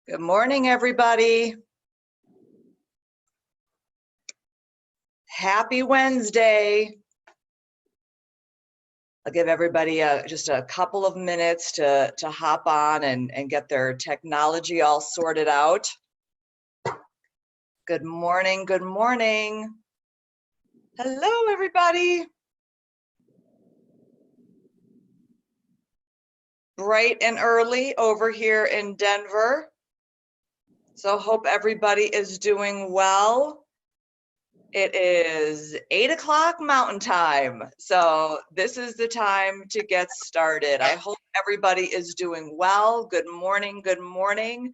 Good morning, everybody. Happy Wednesday. I'll give everybody just a couple of minutes to hop on and get their technology all sorted out. Good morning, good morning. Hello, everybody. Bright and early over here in Denver. So hope everybody is doing well. It is 8 o'clock Mountain Time, so this is the time to get started. I hope everybody is doing well. Good morning, good morning.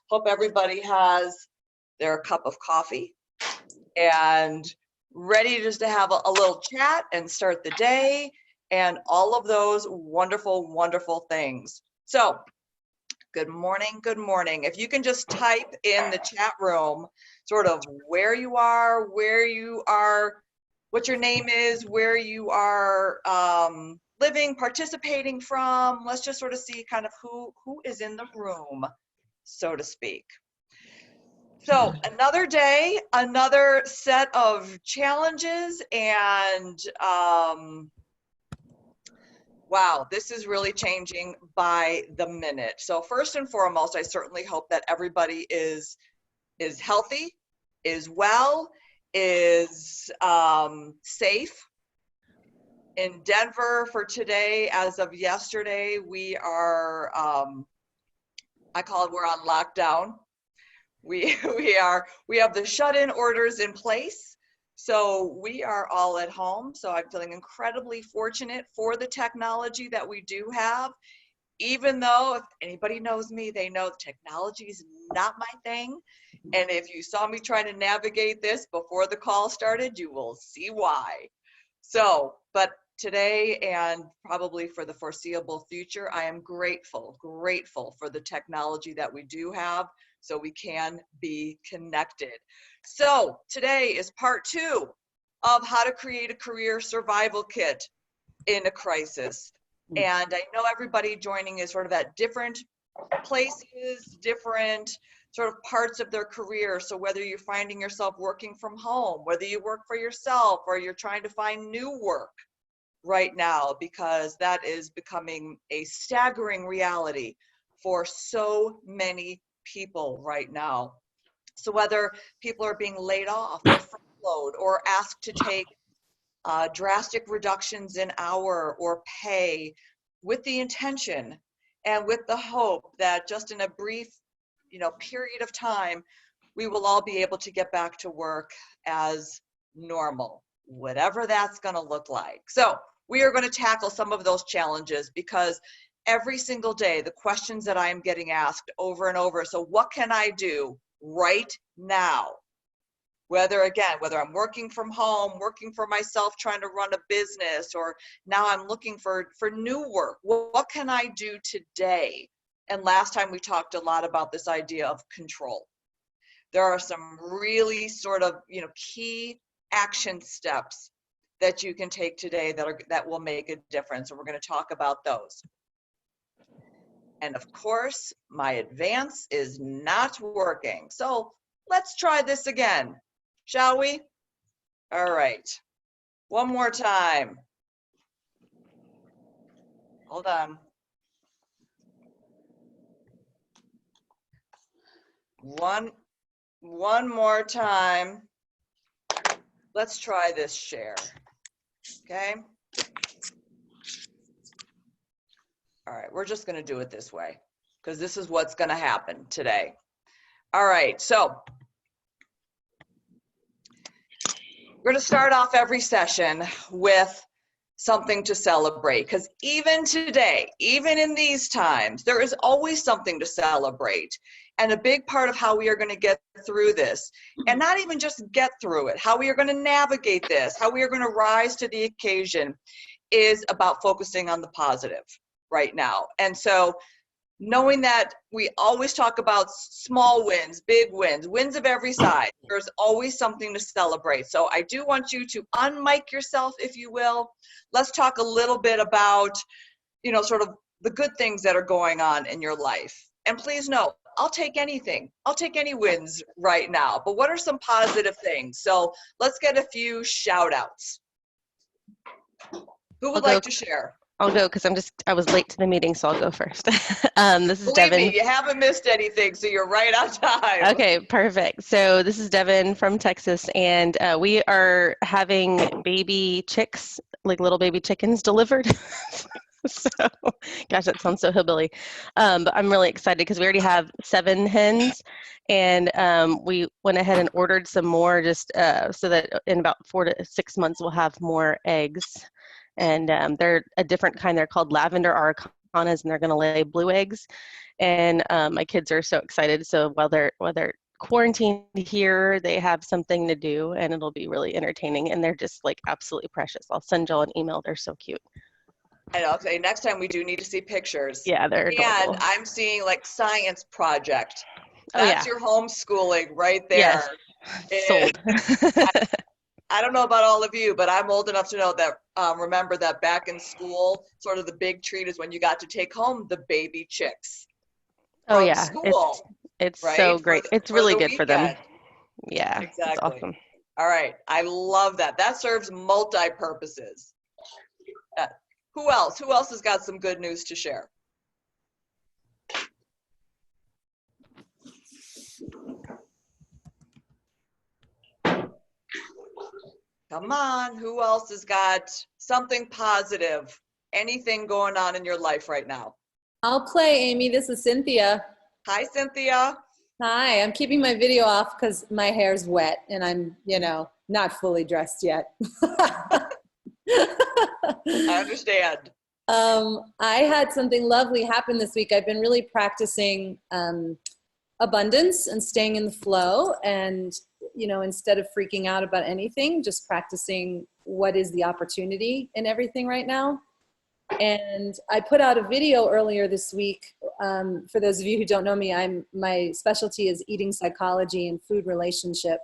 Hope everybody has their cup of coffee and ready just to have a little chat and start the day and all of those wonderful, wonderful things. So, good morning, good morning. If you can just type in the chat room sort of where you are, what your name is, where you are living, participating from. Let's just sort of see kind of who is in the room, so to speak. So another day, another set of challenges, and wow, this is really changing by the minute. So first and foremost, I certainly hope that everybody is healthy, is well, is safe. In Denver for today, as of yesterday, we are, I call it, we're on lockdown. We have the shut-in orders in place. So we are all at home. So I'm feeling incredibly fortunate for the technology that we do have. Even though, if anybody knows me, they know technology is not my thing. And if you saw me trying to navigate this before the call started, you will see why. So, but today and probably for the foreseeable future, I am grateful for the technology that we do have so we can be connected. So today is part 2 of how to create a career survival kit in a crisis. And I know everybody joining is sort of at different places, different sort of parts of their career. So whether you're finding yourself working from home, whether you work for yourself, or you're trying to find new work right now, because that is becoming a staggering reality for so many people right now. So whether people are being laid off or furloughed or asked to take drastic reductions in hour or pay, with the intention and with the hope that just in a brief, period of time, we will all be able to get back to work as normal, whatever that's going to look like. So we are going to tackle some of those challenges, because every single day, the questions that I am getting asked over and over, so what can I do right now? Whether I'm working from home, working for myself, trying to run a business, or now I'm looking for new work. What can I do today? And last time we talked a lot about this idea of control. There are some really sort of, key action steps that you can take today that will make a difference. And we're going to talk about those. And of course, my advance is not working. So let's try this again. Shall we? All right. One more time. Hold on. One more time. Let's try this share. Okay. All right. We're just going to do it this way, because this is what's going to happen today. All right. So we're going to start off every session with something to celebrate, because even today, even in these times, there is always something to celebrate. And a big part of how we are going to get through this, and not even just get through it, how we are going to navigate this, how we are going to rise to the occasion, is about focusing on the positive right now. And so knowing that we always talk about small wins, big wins, wins of every size, there's always something to celebrate. So I do want you to unmic yourself, if you will. Let's talk a little bit about, sort of the good things that are going on in your life. And please note, I'll take anything. I'll take any wins right now. But what are some positive things? So let's get a few shout outs. Who would like to share? I'll go because I was late to the meeting, so I'll go first. This is Believe Devin. me, you haven't missed anything, so you're right on time. Okay, perfect. So this is Devin from Texas, and we are having baby chicks, like little baby chickens delivered. So, gosh, that sounds so hillbilly. But I'm really excited because we already have 7 hens, and we went ahead and ordered some more just so that in about 4 to 6 months we'll have more eggs. And they're a different kind. They're called lavender aracanas, and they're going to lay blue eggs. And my kids are so excited. So while they're quarantined here, they have something to do, and it'll be really entertaining. And they're just like absolutely precious. I'll send y'all an email. They're so cute. And I'll say next time we do need to see pictures. Yeah, they're adorable. And I'm seeing like science project. Oh yeah. That's your homeschooling right Yes. there. Sold. I don't know about all of you, but I'm old enough to know that, remember that back in school, sort of the big treat is when you got to take home the baby chicks Oh from yeah. school. It's right? so great. It's really good for them. Weekend. Yeah. Exactly. It's awesome. All right. I love that. That serves multi-purposes. Who else? Who else has got some good news to share? Come on. Who else has got something positive? Anything going on in your life right now? I'll play, Amy. This is Cynthia. Hi, Cynthia. Hi. I'm keeping my video off because my hair's wet and I'm, not fully dressed yet. I understand. I had something lovely happen this week. I've been really practicing abundance and staying in the flow, and instead of freaking out about anything, just practicing what is the opportunity in everything right now. And I put out a video earlier this week. For those of you who don't know me, my specialty is eating psychology and food relationship.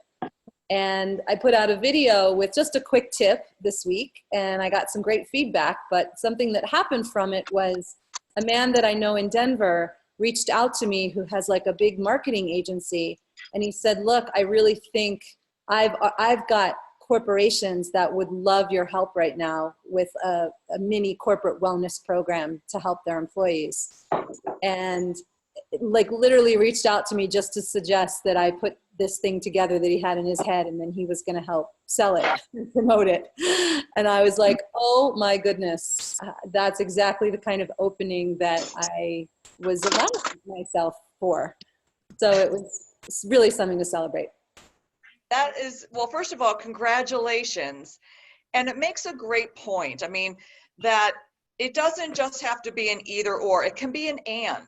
And I put out a video with just a quick tip this week, and I got some great feedback. But something that happened from it was a man that I know in Denver reached out to me who has like a big marketing agency. And he said, look, I really think I've got corporations that would love your help right now with a mini corporate wellness program to help their employees. And like literally reached out to me just to suggest that I put this thing together that he had in his head, and then he was going to help sell it and promote it. And I was like, oh my goodness, that's exactly the kind of opening that I was allowing myself for. So it was really something to celebrate. That is, well, first of all, congratulations. And it makes a great point. I mean, that it doesn't just have to be an either or, it can be an and.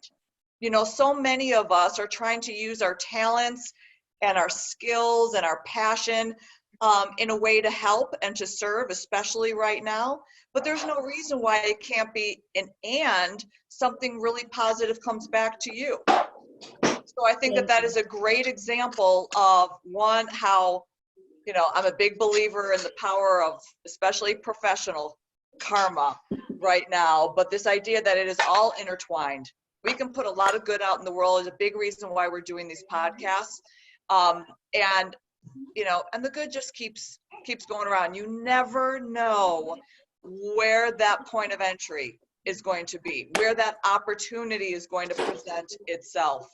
So many of us are trying to use our talents and our skills and our passion in a way to help and to serve, especially right now. But there's no reason why it can't be an and something really positive comes back to you. So I think that is a great example of one, how, I'm a big believer in the power of especially professional karma right now, but this idea that it is all intertwined. We can put a lot of good out in the world is a big reason why we're doing these podcasts. And the good just keeps going around. You never know where that point of entry is going to be, where that opportunity is going to present itself.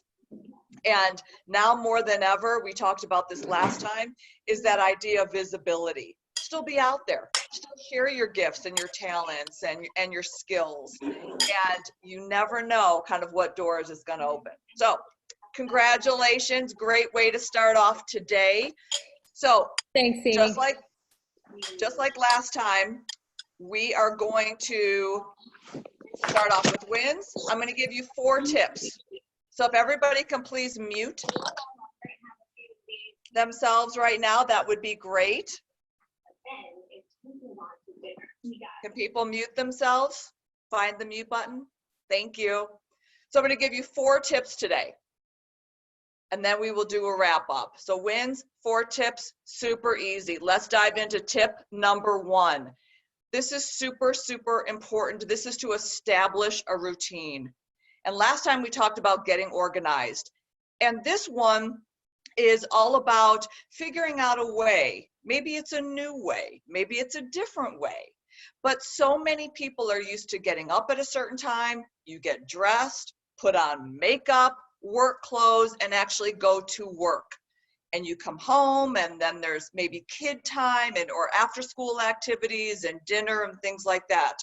And now more than ever, we talked about this last time, is that idea of visibility. Still be out there, still share your gifts and your talents and your skills. And you never know kind of what doors is going to open. So congratulations, great way to start off today. So thanks, Amy. Just like last time, we are going to start off with wins. I'm going to give you 4 tips. So if everybody can please mute themselves right now, that would be great. Can people mute themselves? Find the mute button. Thank you. So I'm going to give you 4 tips today, and then we will do a wrap up. So wins, 4 tips, super easy. Let's dive into tip number 1. This is super, super important. This is to establish a routine. And last time we talked about getting organized. And this one is all about figuring out a way. Maybe it's a new way, maybe it's a different way. But so many people are used to getting up at a certain time, you get dressed, put on makeup, work clothes, and actually go to work. And you come home, and then there's maybe kid time and or after school activities and dinner and things like that.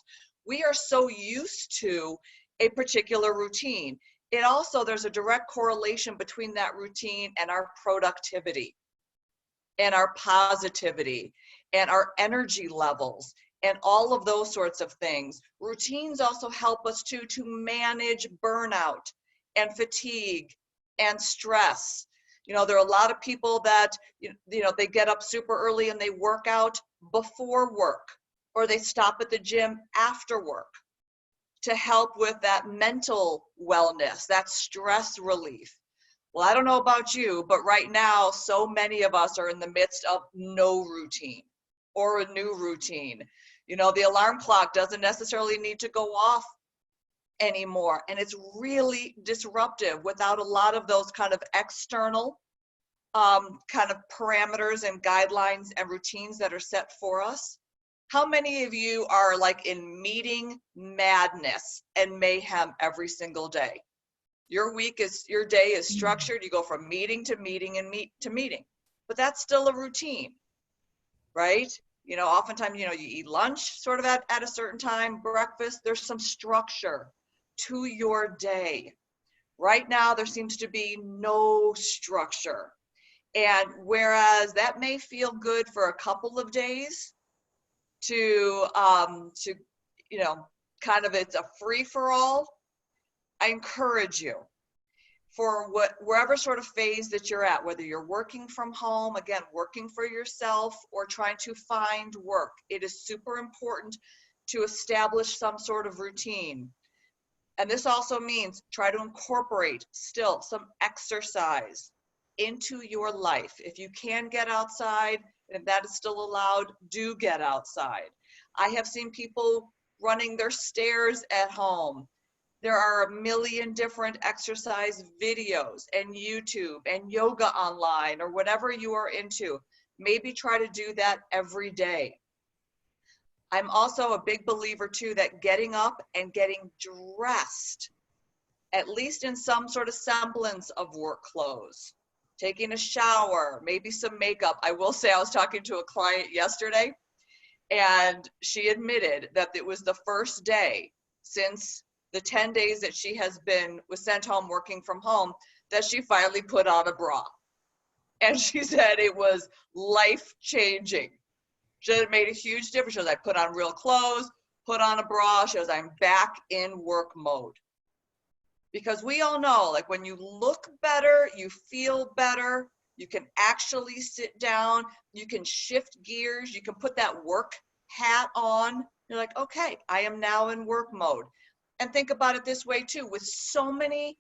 We are so used to a particular routine. It also, there's a direct correlation between that routine and our productivity and our positivity and our energy levels and all of those sorts of things. Routines also help us to manage burnout and fatigue and stress. You know, there are a lot of people that, you know, they get up super early and they work out before work, or they stop at the gym after work to help with that mental wellness, that stress relief. Well, I don't know about you, but right now, so many of us are in the midst of no routine or a new routine. You know, the alarm clock doesn't necessarily need to go off anymore. And it's really disruptive without a lot of those kind of external kind of parameters and guidelines and routines that are set for us. How many of you are like in meeting madness and mayhem every single day? Your day is structured. You go from meeting to meeting and to meeting, but that's still a routine, right? You know, oftentimes, you know, you eat lunch sort of at a certain time, breakfast, there's some structure to your day. Right now, there seems to be no structure. And whereas that may feel good for a couple of days to you know, kind of, it's a free for all, I encourage you for wherever sort of phase that you're at, whether you're working from home, again, working for yourself, or trying to find work, it is super important to establish some sort of routine. And this also means try to incorporate still some exercise into your life. If you can get outside, and if that is still allowed, do get outside. I have seen people running their stairs at home. There are a million different exercise videos and YouTube and yoga online or whatever you are into. Maybe try to do that every day. I'm also a big believer too that getting up and getting dressed, at least in some sort of semblance of work clothes, taking a shower, maybe some makeup. I will say I was talking to a client yesterday, and she admitted that it was the first day since the 10 days that she was sent home working from home that she finally put on a bra. And she said it was life-changing. She said it made a huge difference. She goes, I put on real clothes, put on a bra. She goes, I'm back in work mode. Because we all know, like, when you look better, you feel better, you can actually sit down, you can shift gears, you can put that work hat on. You're like, okay, I am now in work mode. And think about it this way too, with so many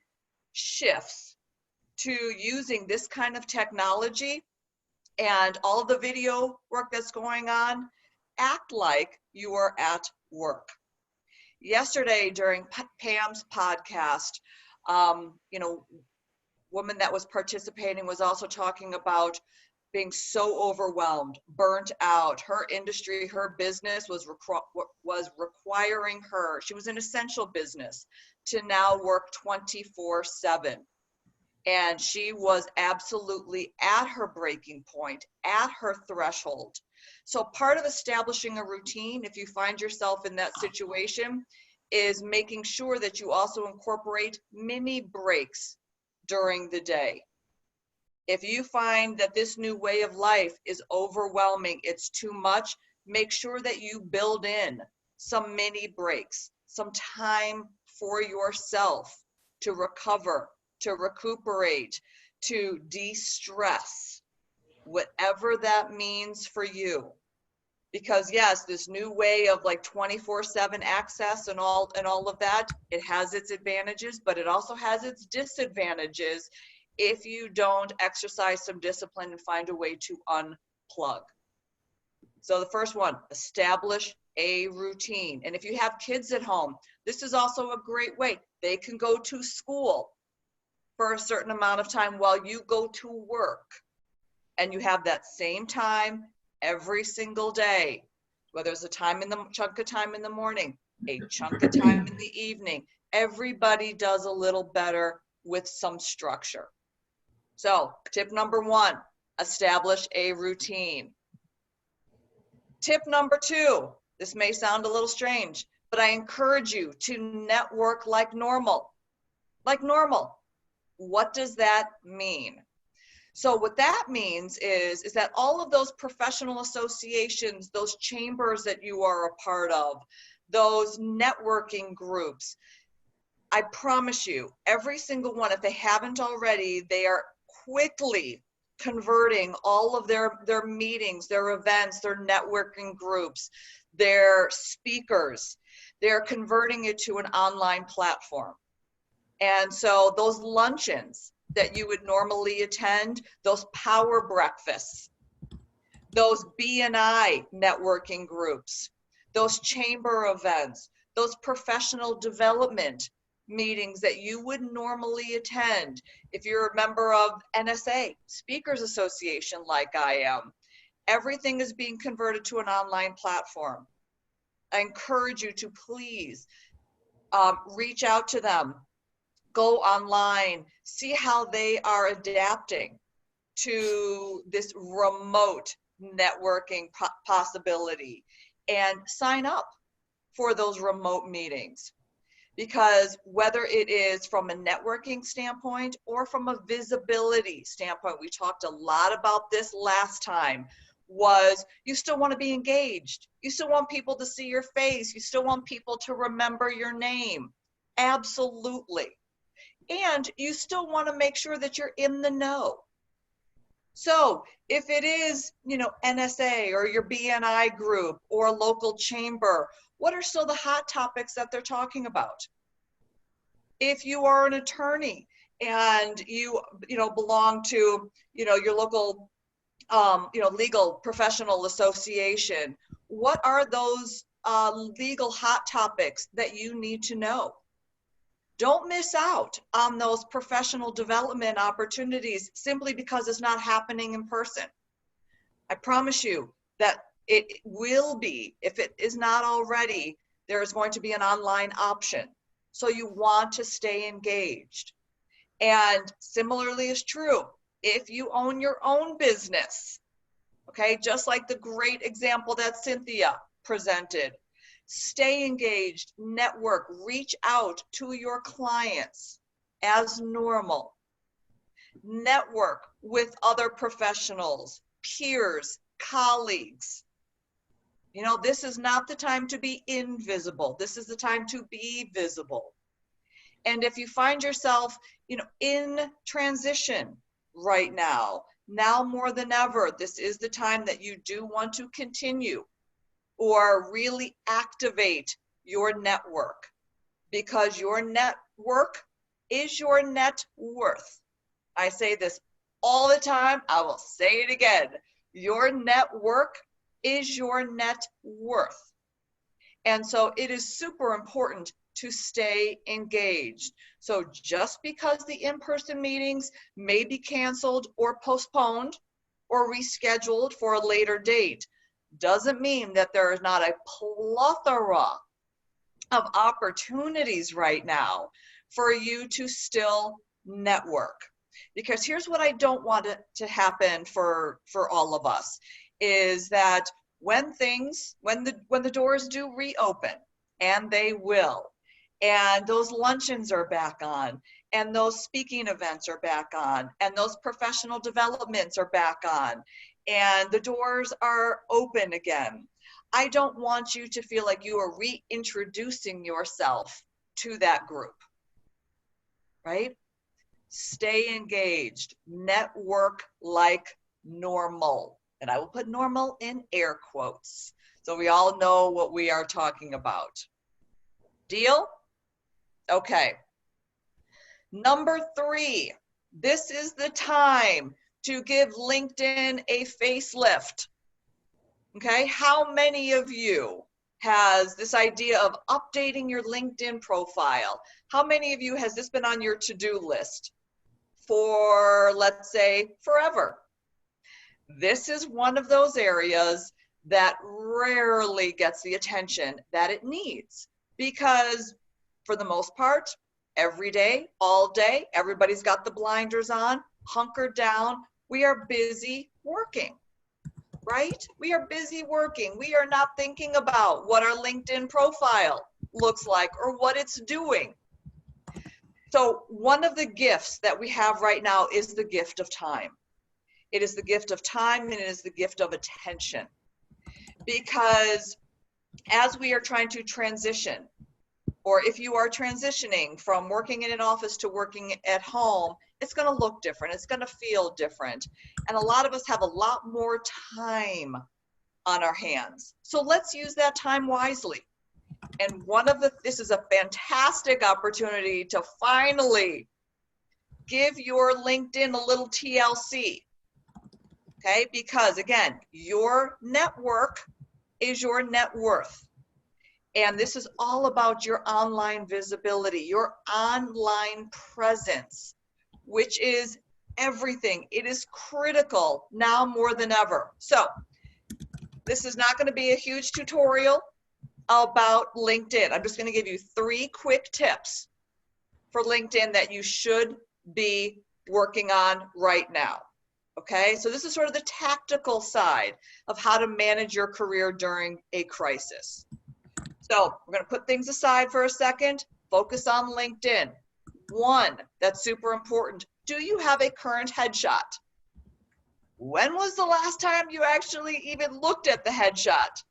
shifts to using this kind of technology and all the video work that's going on, act like you are at work. Yesterday during Pam's podcast, you know, woman that was participating was also talking about being so overwhelmed, burnt out. Her industry, her business was requiring her, she was an essential business, to now work 24/7. And she was absolutely at her breaking point, at her threshold. So part of establishing a routine, if you find yourself in that situation, is making sure that you also incorporate mini breaks during the day. If you find that this new way of life is overwhelming, it's too much, make sure that you build in some mini breaks, some time for yourself to recover, to recuperate, to de-stress, whatever that means for you. Because yes, this new way of like 24/7 access and all of that, it has its advantages, but it also has its disadvantages if you don't exercise some discipline and find a way to unplug. So the first one, establish a routine. And if you have kids at home, this is also a great way. They can go to school for a certain amount of time while you go to work. And you have that same time every single day, whether it's a chunk of time in the morning, a chunk of time in the evening. Everybody does a little better with some structure. So tip number 1, establish a routine. Tip number 2, this may sound a little strange, but I encourage you to network like normal. Like normal. What does that mean? So what that means is that all of those professional associations, those chambers that you are a part of, those networking groups, I promise you, every single one, if they haven't already, they are quickly converting all of their meetings, their events, their networking groups, their speakers. They're converting it to an online platform. And so those luncheons that you would normally attend, those power breakfasts, those B&I networking groups, those chamber events, those professional development meetings that you would normally attend. If you're a member of NSA, Speakers Association like I am, everything is being converted to an online platform. I encourage you to please reach out to them. Go online, see how they are adapting to this remote networking possibility, and sign up for those remote meetings. Because whether it is from a networking standpoint or from a visibility standpoint, we talked a lot about this last time, was you still want to be engaged. You still want people to see your face. You still want people to remember your name. Absolutely. And you still want to make sure that you're in the know. So if it is, NSA or your BNI group or local chamber, what are still the hot topics that they're talking about? If you are an attorney and you belong to, your local, legal professional association, what are those legal hot topics that you need to know? Don't miss out on those professional development opportunities simply because it's not happening in person. I promise you that it will be, if it is not already, there is going to be an online option. So you want to stay engaged. And similarly is true if you own your own business, okay? Just like the great example that Cynthia presented. Stay engaged, network, reach out to your clients as normal. Network with other professionals, peers, colleagues. This is not the time to be invisible. This is the time to be visible. And if you find yourself, in transition right now more than ever, this is the time that you do want to continue or really activate your network, because your network is your net worth. I say this all the time. I will say it again. Your network is your net worth. And so it is super important to stay engaged. So just because the in-person meetings may be canceled or postponed or rescheduled for a later date doesn't mean that there is not a plethora of opportunities right now for you to still network. Because here's what I don't want it to happen for all of us, is that when the doors do reopen, and they will, and those luncheons are back on, and those speaking events are back on, and those professional developments are back on, and the doors are open again, I don't want you to feel like you are reintroducing yourself to that group, right? Stay engaged, network like normal. And I will put normal in air quotes, so we all know what we are talking about. Deal? Okay. Number 3, this is the time to give LinkedIn a facelift. Okay, how many of you has this idea of updating your LinkedIn profile? How many of you has this been on your to-do list? for, let's say, forever. This is one of those areas that rarely gets the attention that it needs, because for the most part, every day, all day, everybody's got the blinders on, hunkered down. We are busy working, right? We are busy working. We are not thinking about what our LinkedIn profile looks like or what it's doing. So one of the gifts that we have right now is the gift of time. It is the gift of time, and it is the gift of attention. Because as we are trying to transition, or if you are transitioning from working in an office to working at home, it's going to look different. It's going to feel different. And a lot of us have a lot more time on our hands. So let's use that time wisely. And this is a fantastic opportunity to finally give your LinkedIn a little TLC. Okay, because again, your network is your net worth. And this is all about your online visibility, your online presence, which is everything. It is critical now more than ever. So this is not going to be a huge tutorial about LinkedIn. I'm just going to give you 3 quick tips for LinkedIn that you should be working on right now. Okay, so this is sort of the tactical side of how to manage your career during a crisis. So we're going to put things aside for a second, focus on LinkedIn. 1, that's super important. Do you have a current headshot? When was the last time you actually even looked at the headshot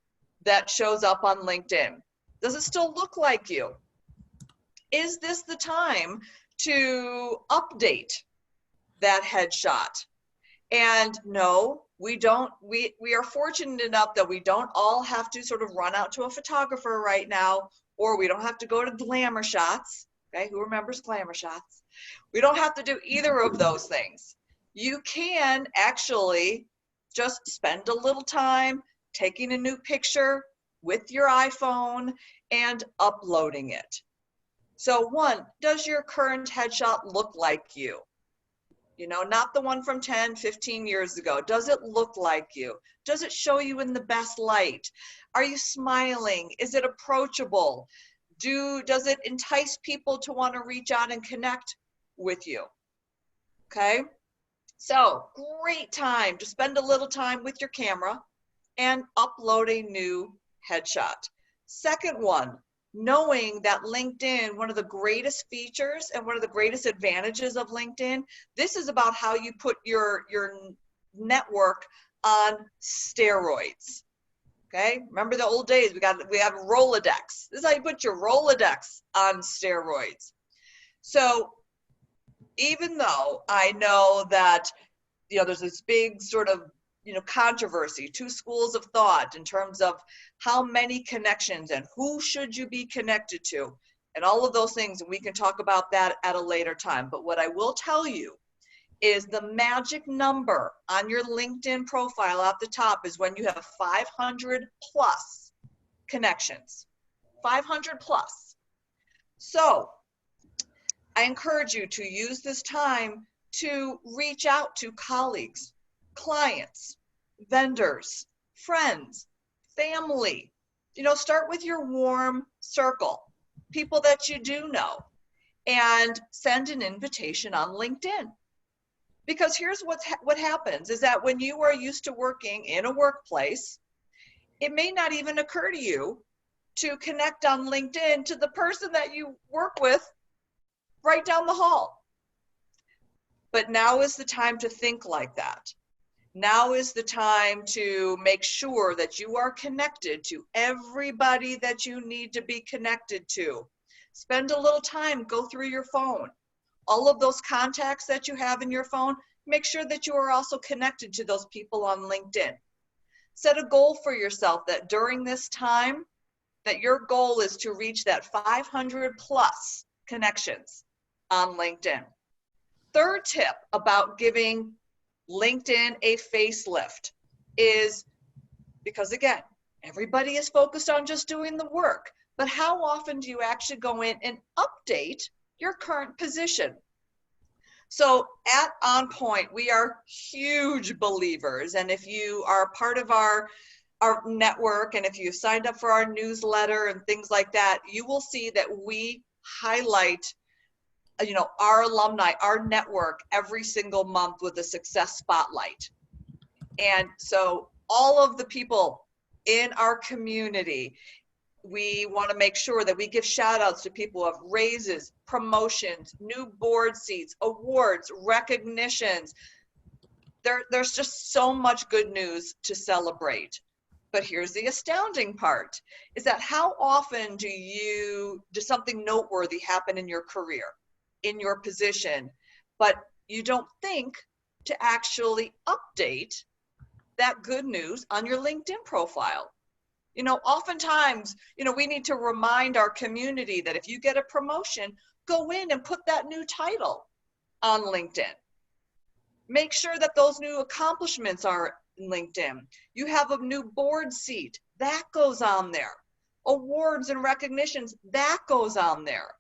that shows up on LinkedIn? Does it still look like you? Is this the time to update that headshot? And no, we don't. We are fortunate enough that we don't all have to sort of run out to a photographer right now, or we don't have to go to glamour shots. Okay, who remembers glamour shots? We don't have to do either of those things. You can actually just spend a little time taking a new picture with your iPhone and uploading it. So 1, does your current headshot look like you? You know, not the one from 10, 15 years ago. Does it look like you? Does it show you in the best light? Are you smiling? Is it approachable? Does it entice people to want to reach out and connect with you? Okay, so great time to spend a little time with your camera and upload a new headshot. Second one, knowing that LinkedIn, one of the greatest features and one of the greatest advantages of LinkedIn, this is about how you put your network on steroids. Okay, remember the old days, we have Rolodex. This is how you put your Rolodex on steroids. So even though I know that, you know, there's this big sort of, you know, controversy, 2 schools of thought in terms of how many connections and who should you be connected to and all of those things, and we can talk about that at a later time. But what I will tell you is the magic number on your LinkedIn profile at the top is when you have 500 plus connections. 500 plus. So I encourage you to use this time to reach out to colleagues, clients, vendors, friends, family. You know, start with your warm circle, people that you do know, and send an invitation on LinkedIn. Because here's what happens is that when you are used to working in a workplace, it may not even occur to you to connect on LinkedIn to the person that you work with right down the hall. But now is the time to think like that. Now is the time to make sure that you are connected to everybody that you need to be connected to. Spend a little time, go through your phone. All of those contacts that you have in your phone, make sure that you are also connected to those people on LinkedIn. Set a goal for yourself that during this time, that your goal is to reach that 500 plus connections on LinkedIn. Third tip about giving LinkedIn a facelift is, because again, everybody is focused on just doing the work, but how often do you actually go in and update your current position? So at On Point, we are huge believers. And if you are part of our network, and if you've signed up for our newsletter and things like that, you will see that we highlight, our alumni, our network every single month with a success spotlight. And so all of the people in our community, we want to make sure that we give shout outs to people who have raises, promotions, new board seats, awards, recognitions. There's just so much good news to celebrate. But here's the astounding part, is that how often does something noteworthy happen in your career, in your position, but you don't think to actually update that good news on your LinkedIn profile? Oftentimes, we need to remind our community that if you get a promotion, go in and put that new title on LinkedIn. Make sure that those new accomplishments are in LinkedIn. You have a new board seat, that goes on there. Awards and recognitions, that goes on there.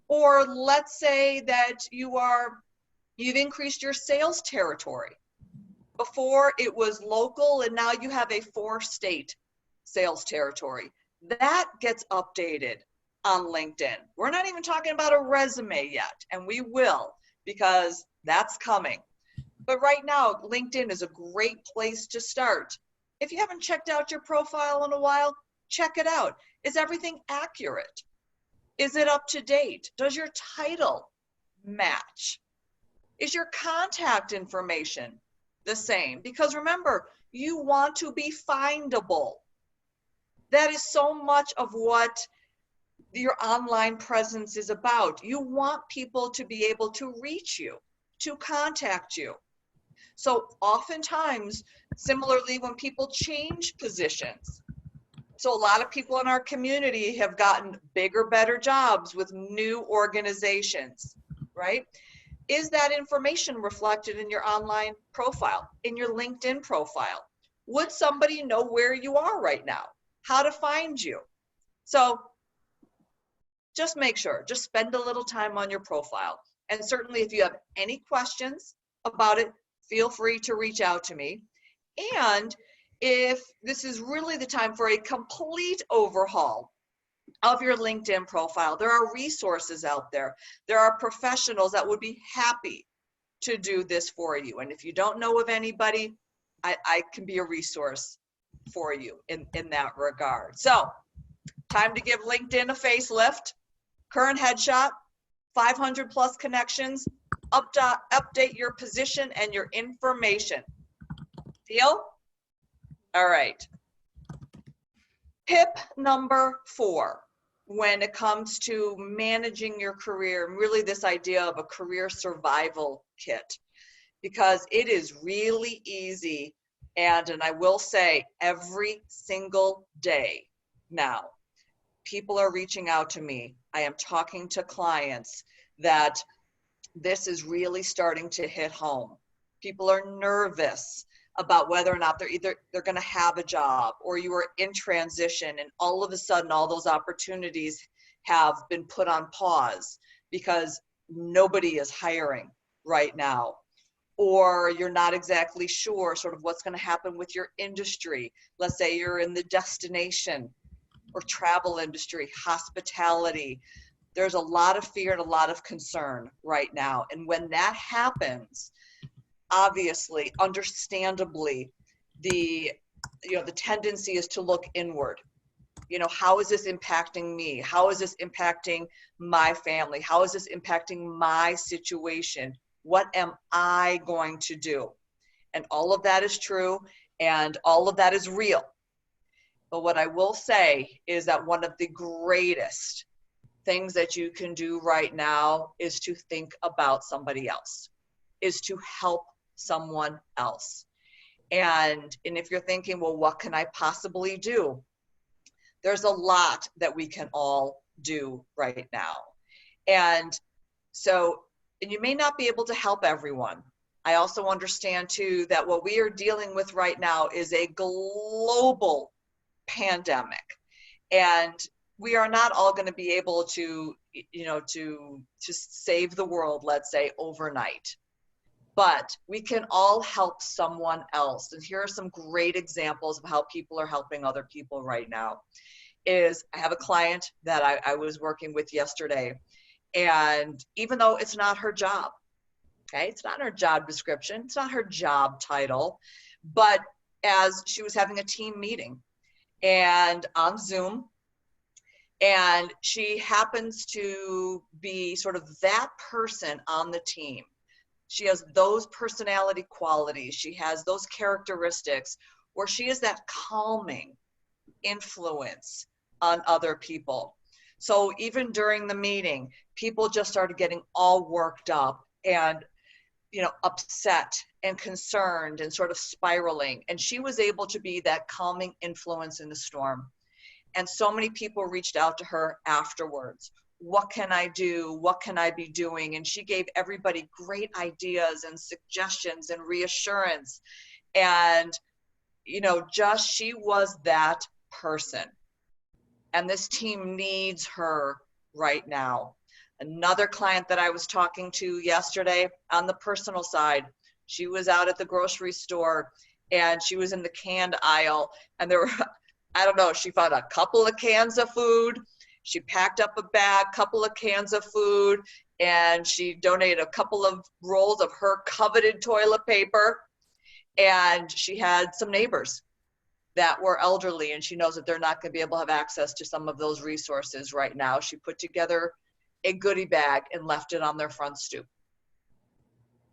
Or let's say that you've increased your sales territory. Before it was local, and now you have a 4-state sales territory. That gets updated on LinkedIn. We're not even talking about a resume yet, and we will, because that's coming. But right now, LinkedIn is a great place to start. If you haven't checked out your profile in a while, check it out. Is everything accurate? Is it up to date? Does your title match? Is your contact information the same? Because remember, you want to be findable. That is so much of what your online presence is about. You want people to be able to reach you, to contact you. So oftentimes, similarly, when people change positions, so a lot of people in our community have gotten bigger, better jobs with new organizations, right? Is that information reflected in your online profile, in your LinkedIn profile? Would somebody know where you are right now? How to find you? So just make sure, just spend a little time on your profile. And certainly if you have any questions about it, feel free to reach out to me. And if this is really the time for a complete overhaul of your LinkedIn profile, there are resources out there. There are professionals that would be happy to do this for you. And if you don't know of anybody, I can be a resource for you in that regard. So time to give LinkedIn a facelift. Current headshot, 500 plus connections, update your position and your information. Deal? All right. Tip number 4, when it comes to managing your career, and really this idea of a career survival kit, because it is really easy. And I will say every single day now, people are reaching out to me. I am talking to clients that this is really starting to hit home. People are nervous about whether or not they're going to have a job, or you are in transition and all of a sudden all those opportunities have been put on pause because nobody is hiring right now. Or you're not exactly sure sort of what's going to happen with your industry. Let's say you're in the destination or travel industry, hospitality. There's a lot of fear and a lot of concern right now. And when that happens, obviously, understandably, the tendency is to look inward. How is this impacting me? How is this impacting my family? How is this impacting my situation? What am I going to do? And all of that is true, and all of that is real. But what I will say is that one of the greatest things that you can do right now is to think about somebody else, is to help someone else. And if you're thinking, well, what can I possibly do? There's a lot that we can all do right now. And you may not be able to help everyone. I also understand too that what we are dealing with right now is a global pandemic. And we are not all going to be able to save the world, let's say, overnight. but we can all help someone else. And here are some great examples of how people are helping other people right now. I have a client that I was working with yesterday, and even though it's not her job, okay, it's not her job description, it's not her job title, but as she was having a team meeting and on Zoom, and she happens to be sort of that person on the team. She has those personality qualities. She has those characteristics where she is that calming influence on other people. So even during the meeting, people just started getting all worked up and, upset and concerned and sort of spiraling. And she was able to be that calming influence in the storm. And so many people reached out to her afterwards. What can I do? What can I be doing? And she gave everybody great ideas and suggestions and reassurance. And, she was that person. And this team needs her right now. Another client that I was talking to yesterday on the personal side, she was out at the grocery store and she was in the canned aisle, and there were, I don't know, she found a couple of cans of food. She packed up a bag, couple of cans of food, and she donated a couple of rolls of her coveted toilet paper. And she had some neighbors that were elderly, and she knows that they're not going to be able to have access to some of those resources right now. She put together a goodie bag and left it on their front stoop.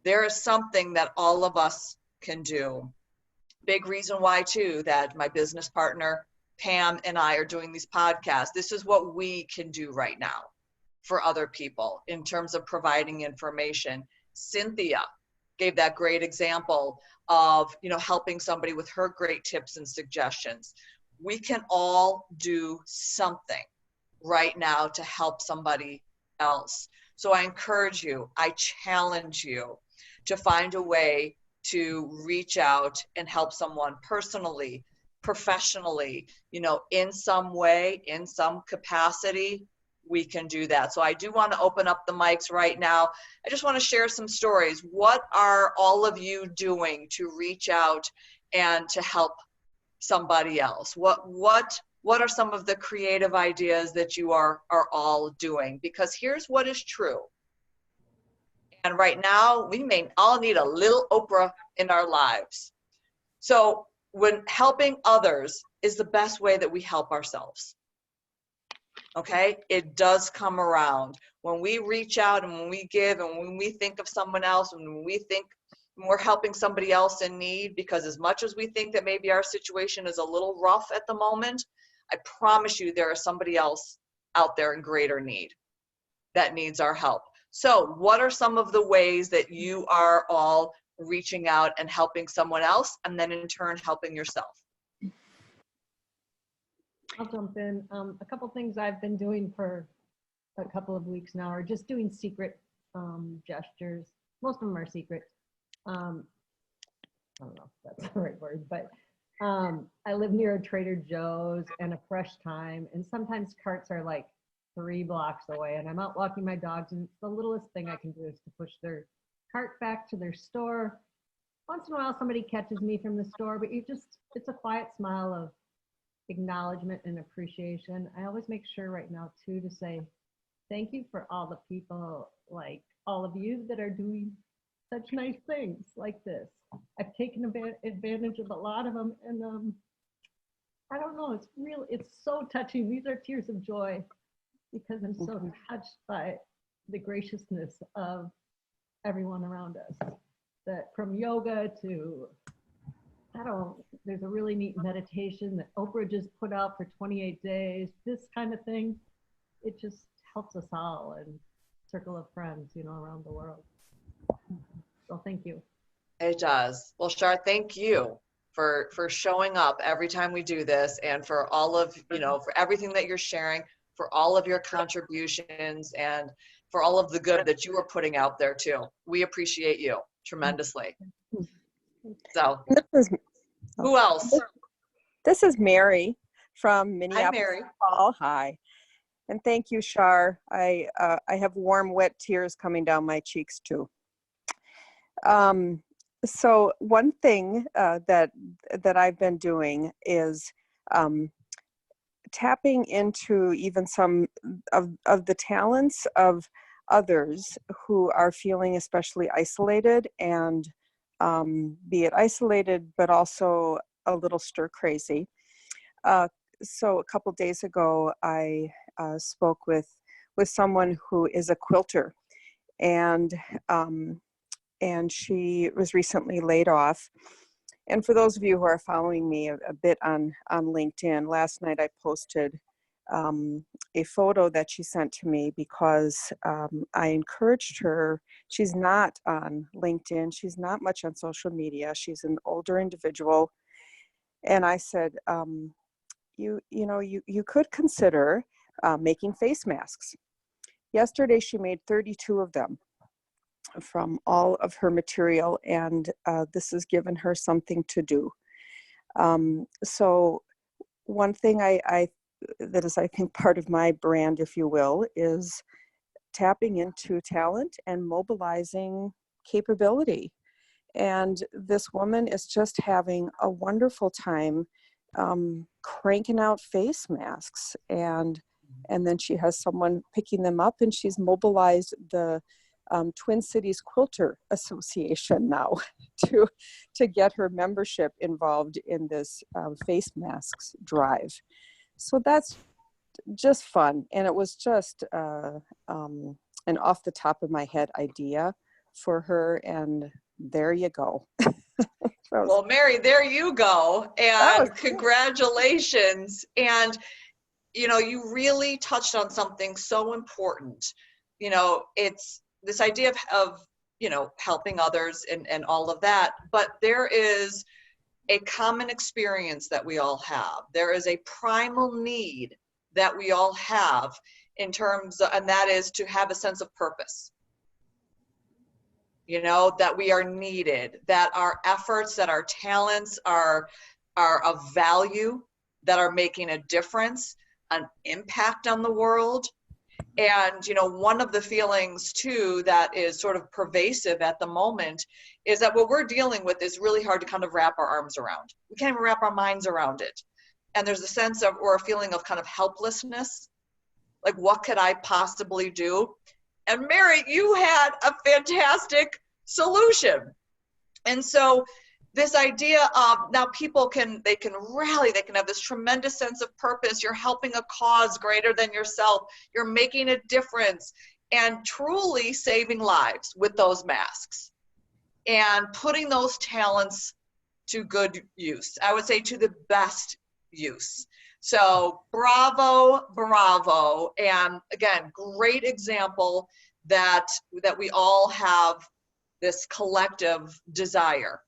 There is something that all of us can do. Big reason why, too, that my business partner, Pam, and I are doing these podcasts. This is what we can do right now for other people in terms of providing information. Cynthia gave that great example of, helping somebody with her great tips and suggestions. We can all do something right now to help somebody else. So I encourage you, I challenge you to find a way to reach out and help someone personally, professionally, in some way, in some capacity. We can do that. So I do want to open up the mics right now. I just want to share some stories. What are all of you doing to reach out and to help somebody else? What are some of the creative ideas that you are all doing? Because here's what is true. And right now, we may all need a little Oprah in our lives. So when helping others is the best way that we help ourselves. Okay, it does come around. When we reach out and when we give and when we think of someone else, and when we're helping somebody else in need, because as much as we think that maybe our situation is a little rough at the moment, I promise you there is somebody else out there in greater need that needs our help. So what are some of the ways that you are all reaching out and helping someone else, and then in turn helping yourself? I'll jump in. A couple things I've been doing for a couple of weeks now are just doing secret gestures. Most of them are secret. I don't know if that's the right word, but I live near a Trader Joe's and a Fresh Time, and sometimes carts are like 3 blocks away, and I'm out walking my dogs, and the littlest thing I can do is to push their cart back to their store. Once in a while, somebody catches me from the store, but it's a quiet smile of acknowledgement and appreciation. I always make sure right now too to say thank you for all the people like all of you that are doing such nice things like this. I've taken advantage of a lot of them, and I don't know, it's so touching. These are tears of joy because I'm so touched by the graciousness of everyone around us. That from yoga to, there's a really neat meditation that Oprah just put out for 28 days, this kind of thing. It just helps us all and circle of friends, around the world. So thank you. It does. Well, Shar, thank you for showing up every time we do this, and for all of, for everything that you're sharing, for all of your contributions, and for all of the good that you are putting out there too. We appreciate you tremendously. So who else? This is Mary from Minneapolis. Hi, Mary. Hi. And thank you, Shar. I have warm, wet tears coming down my cheeks too. So one thing that I've been doing is tapping into even some of the talents of others who are feeling especially isolated, and be it isolated but also a little stir crazy. So a couple days ago, I spoke with someone who is a quilter, and she was recently laid off. And for those of you who are following me a bit on LinkedIn, last night I posted a photo that she sent to me because I encouraged her. She's not on LinkedIn. She's not much on social media. She's an older individual. And I said, you could consider making face masks. Yesterday, she made 32 of them from all of her material, and this has given her something to do. So one thing that is, I think, part of my brand, if you will, is tapping into talent and mobilizing capability. And this woman is just having a wonderful time cranking out face masks, and then she has someone picking them up, and she's mobilized the Twin Cities Quilter Association now to get her membership involved in this face masks drive. So that's just fun, and it was just an off the top of my head idea for her, and there you go. Well, Mary, there you go, and congratulations. And you really touched on something so important. It's this idea of helping others and all of that, but there is a common experience that we all have. There is a primal need that we all have in terms of, and that is to have a sense of purpose. That we are needed, that our efforts, that our talents are of value, that are making a difference, an impact on the world. And, one of the feelings too that is sort of pervasive at the moment is that what we're dealing with is really hard to kind of wrap our arms around. We can't even wrap our minds around it. And there's a sense of, or a feeling of kind of helplessness. Like, what could I possibly do? And Mary, you had a fantastic solution. And so this idea of now people can rally, they can have this tremendous sense of purpose. You're helping a cause greater than yourself. You're making a difference and truly saving lives with those masks and putting those talents to good use. I would say to the best use. So bravo, bravo. And again, great example that we all have this collective desire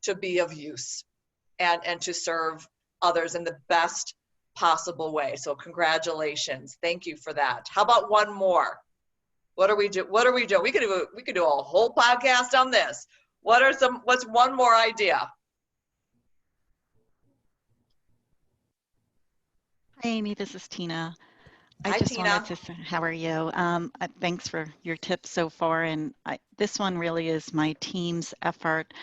to be of use and to serve others in the best possible way. So congratulations. Thank you for that. How about one more? What are we doing? We could do a whole podcast on this. What's one more idea? Hi, Amy, this is Tina. I Hi, just Tina. wanted to say, how are you? Thanks for your tips so far. And this one really is my team's effort.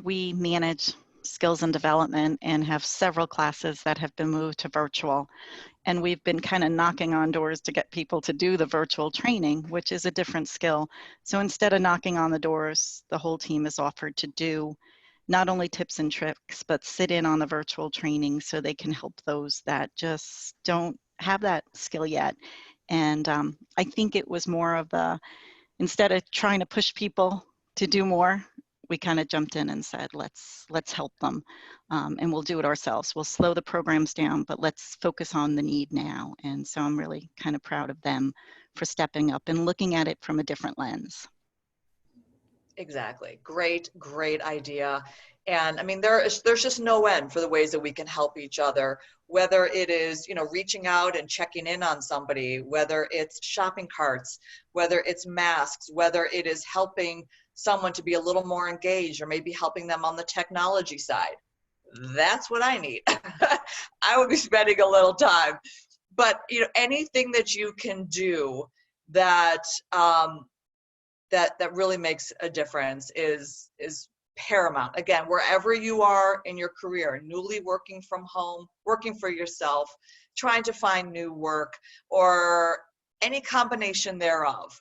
We manage skills and development and have several classes that have been moved to virtual. And we've been kind of knocking on doors to get people to do the virtual training, which is a different skill. So instead of knocking on the doors, the whole team is offered to do not only tips and tricks, but sit in on the virtual training so they can help those that just don't have that skill yet. And I think it was more of instead of trying to push people to do more, we kind of jumped in and said, let's help them, and we'll do it ourselves. We'll slow the programs down, but let's focus on the need now. And so I'm really kind of proud of them for stepping up and looking at it from a different lens. Exactly. Great idea. And I mean, there's just no end for the ways that we can help each other, whether it is, reaching out and checking in on somebody, whether it's shopping carts, whether it's masks, whether it is helping someone to be a little more engaged, or maybe helping them on the technology side. That's what I need. I would be spending a little time, but anything that you can do that that really makes a difference is paramount. Again, wherever you are in your career, newly working from home, working for yourself, trying to find new work, or any combination thereof,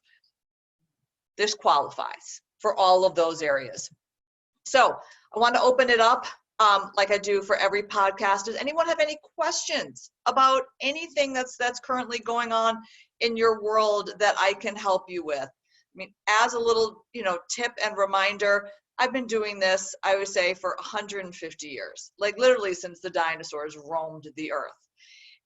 this qualifies for all of those areas. So I want to open it up like I do for every podcast. Does anyone have any questions about anything that's currently going on in your world that I can help you with? I mean, as a little, tip and reminder, I've been doing this, I would say, for 150 years, like literally since the dinosaurs roamed the earth.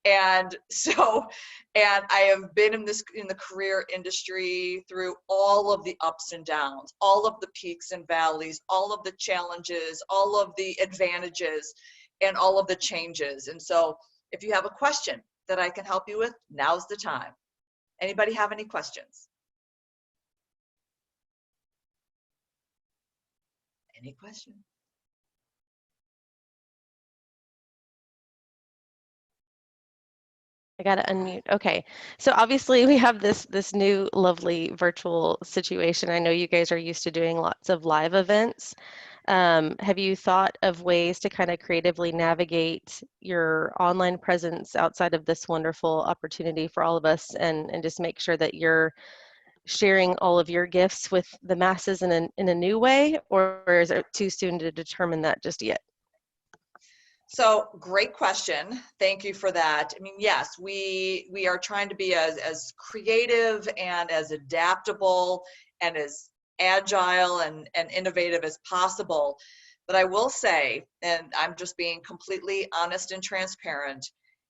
And I have been in the career industry through all of the ups and downs, all of the peaks and valleys, all of the challenges, all of the advantages, and all of the changes. And so if you have a question that I can help you with, now's the time. Anybody have any questions? Any questions? I gotta unmute. Okay, so obviously we have this new lovely virtual situation. I know you guys are used to doing lots of live events. Have you thought of ways to kind of creatively navigate your online presence outside of this wonderful opportunity for all of us, and just make sure that you're sharing all of your gifts with the masses in a new way, or is it too soon to determine that just yet? So great question. Thank you for that. I mean, yes, we are trying to be as creative and as adaptable and as agile and innovative as possible. But I will say, and I'm just being completely honest and transparent,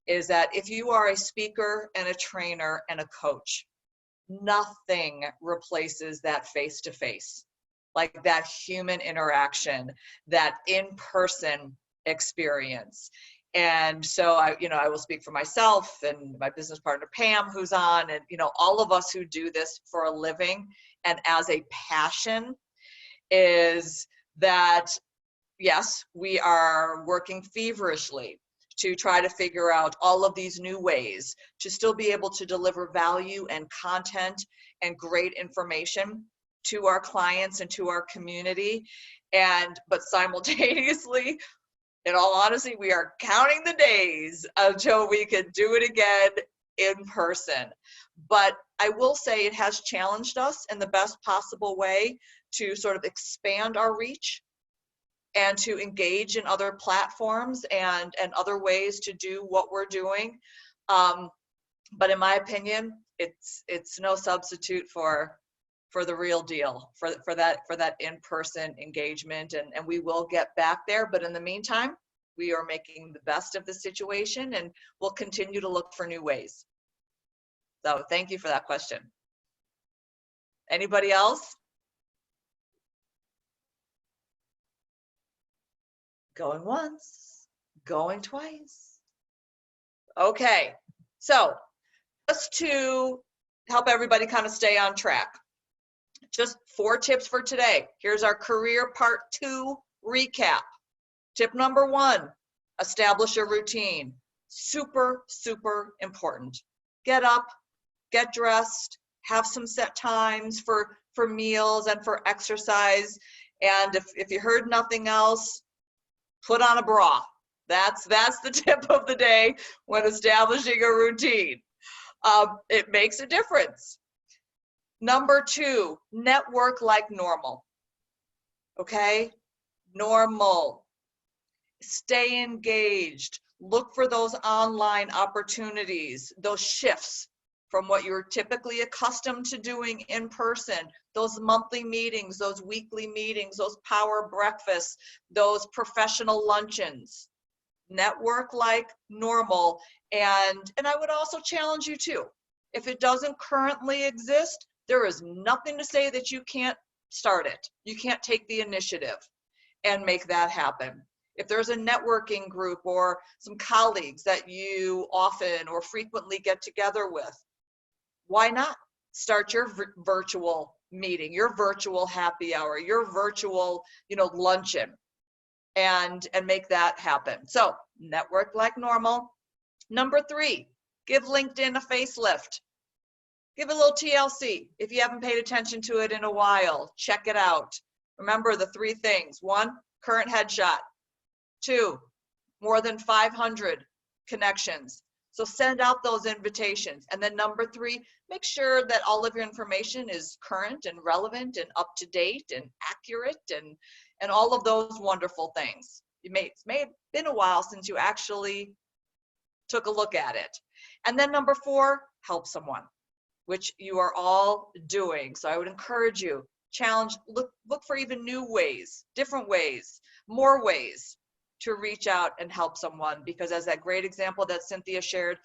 is that if you are a speaker and a trainer and a coach, nothing replaces that face-to-face, like that human interaction, that in-person experience. And so I will speak for myself and my business partner Pam, who's on, and all of us who do this for a living and as a passion, is that yes, we are working feverishly to try to figure out all of these new ways to still be able to deliver value and content and great information to our clients and to our community. But simultaneously, in all honesty, we are counting the days until we can do it again in person. But I will say it has challenged us in the best possible way to sort of expand our reach and to engage in other platforms and other ways to do what we're doing. But in my opinion, it's no substitute for the real deal, for that in-person engagement, and we will get back there. But in the meantime, we are making the best of the situation, and we'll continue to look for new ways. So thank you for that question. Anybody else? Going once, going twice. Okay, so just to help everybody kind of stay on track, just 4 tips for today. Here's our career part 2 recap. Tip number 1, establish a routine. Super, super important. Get up, get dressed, have some set times for meals and for exercise. And if you heard nothing else, put on a bra. That's the tip of the day when establishing a routine. It makes a difference. Number 2, network like normal. Okay? Normal. Stay engaged. Look for those online opportunities, those shifts from what you're typically accustomed to doing in person, those monthly meetings, those weekly meetings, those power breakfasts, those professional luncheons. Network like normal. And I would also challenge you too, if it doesn't currently exist, there is nothing to say that you can't start it. You can't take the initiative and make that happen. If there's a networking group or some colleagues that you often or frequently get together with, why not start your virtual meeting, your virtual happy hour, your virtual, luncheon, and make that happen. So network like normal. Number 3, give LinkedIn a facelift. Give it a little TLC. If you haven't paid attention to it in a while, check it out. Remember the 3 things. 1, current headshot. 2, more than 500 connections. So send out those invitations. And then number 3, make sure that all of your information is current and relevant and up to date and accurate and all of those wonderful things. It may have been a while since you actually took a look at it. And then number 4, help someone, which you are all doing. So I would encourage you, challenge, look for even new ways, different ways, more ways to reach out and help someone, because as that great example that Cynthia shared,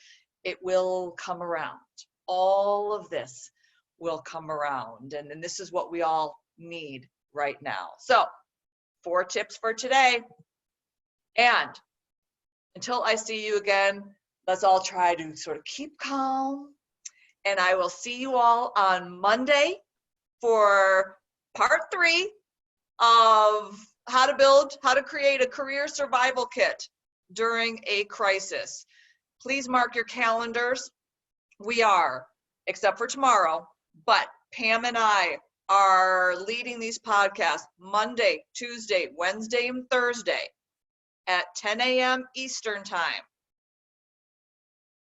it will come around. All of this will come around, and this is what we all need right now. So 4 tips for today. And until I see you again, let's all try to sort of keep calm. And I will see you all on Monday for part 3 of how to create a career survival kit during a crisis. Please mark your calendars. We are, except for tomorrow, but Pam and I are leading these podcasts Monday, Tuesday, Wednesday, and Thursday at 10 a.m. Eastern time.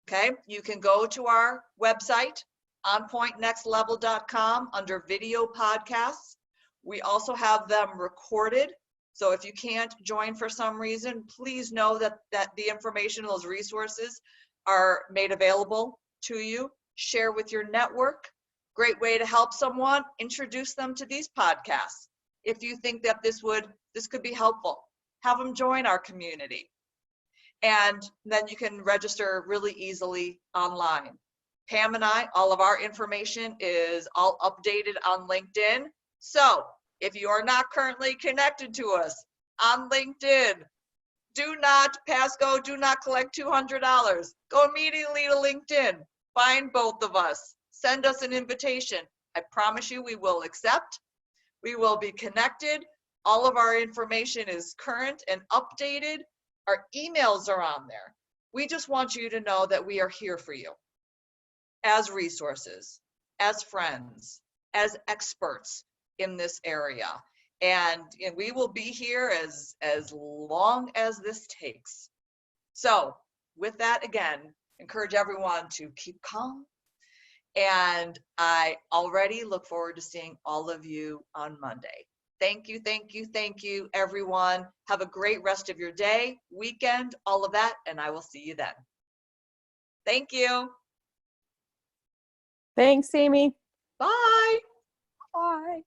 Okay, you can go to our website, onpointnextlevel.com, under video podcasts. We also have them recorded. So if you can't join for some reason, please know that the information, those resources are made available to you. Share with your network. Great way to help someone, introduce them to these podcasts. If you think that this could be helpful, have them join our community. And then you can register really easily online. Pam and I, all of our information is all updated on LinkedIn. So if you are not currently connected to us on LinkedIn, do not pass go, do not collect $200. Go immediately to LinkedIn, find both of us, send us an invitation. I promise you we will accept. We will be connected. All of our information is current and updated. Our emails are on there. We just want you to know that we are here for you as resources, as friends, as experts in this area. And we will be here as long as this takes. So with that, again, encourage everyone to keep calm. And I already look forward to seeing all of you on Monday. Thank you, thank you, thank you, everyone. Have a great rest of your day, weekend, all of that, and I will see you then. Thank you. Thanks, Amy. Bye. Bye.